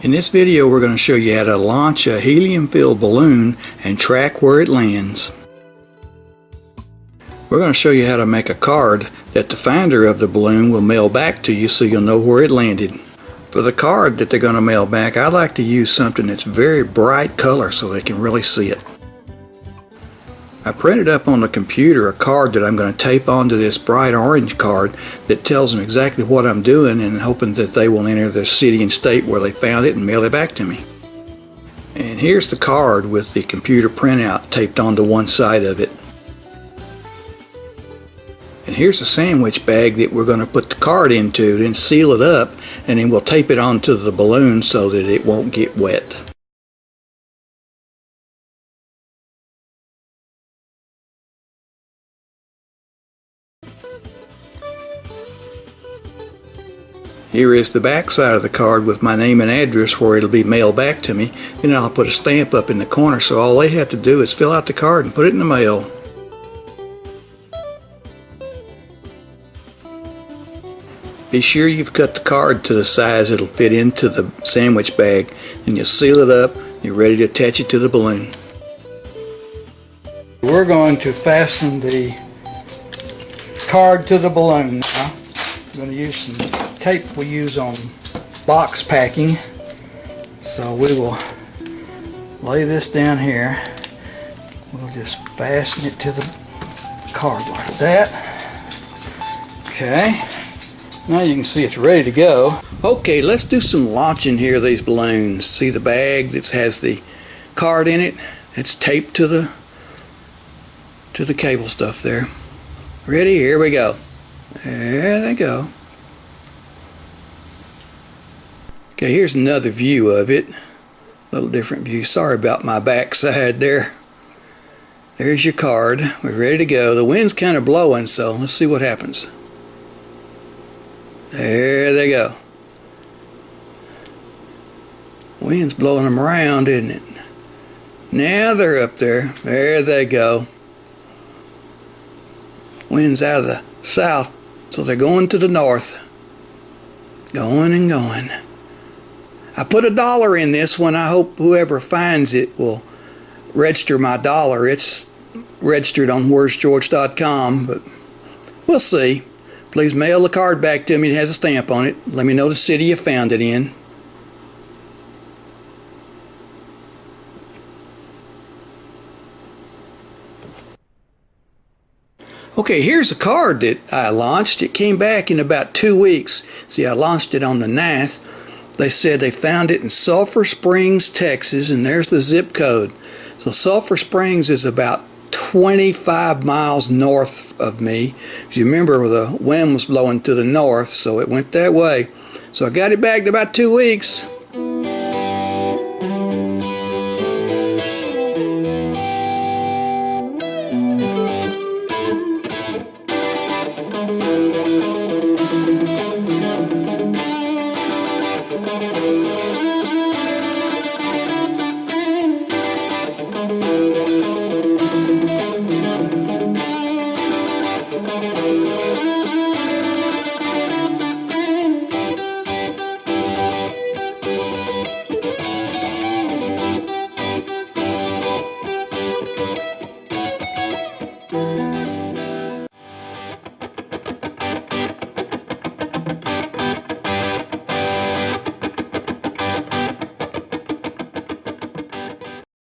In this video we're going to show you how to launch a helium-filled balloon and track where it lands. We're going to show you how to make a card that the finder of the balloon will mail back to you so you'll know where it landed. For the card that they're going to mail back, I like to use something that's very bright color so they can really see it. I printed up on the computer a card that I'm going to tape onto this bright orange card that tells them exactly what I'm doing, and hoping that they will enter the city and state where they found it and mail it back to me. And here's the card with the computer printout taped onto one side of it. And here's the sandwich bag that we're going to put the card into, then seal it up, and then we'll tape it onto the balloon so that it won't get wet. Here is the back side of the card with my name and address where it'll be mailed back to me. Then I'll put a stamp up in the corner, so all they have to do is fill out the card and put it in the mail. Be sure you've cut the card to the size it'll fit into the sandwich bag, and you'll seal it up. You're ready to attach it to the balloon. We're going to fasten the card to the balloon now. I'm going to use some tape we use on box packing. So we will lay this down here. We'll just fasten it to the card like that. Okay. Now you can see it's ready to go. Okay, let's do some launching here of these balloons. See the bag that has the card in it? It's taped to the cable stuff there. Ready? Here we go. There they go. Okay, here's another view of it. A little different view. Sorry about my backside there. There's your card. We're ready to go. The wind's kind of blowing, so let's see what happens. There they go. Wind's blowing them around, isn't it? Now they're up there. There they go. Wind's out of the south, so they're going to the north. Going and going. I put $1 in this one. I hope whoever finds it will register my $1. It's registered on where'sgeorge.com, but we'll see. Please mail the card back to me. It has a stamp on it. Let me know the city you found it in. Okay, here's a card that I launched. It came back in about 2 weeks. See, I launched it on the 9th. They said they found it in Sulphur Springs, Texas, and there's the zip code. So Sulphur Springs is about 25 miles north of me. As you remember, the wind was blowing to the north, so it went that way. So I got it back in about 2 weeks.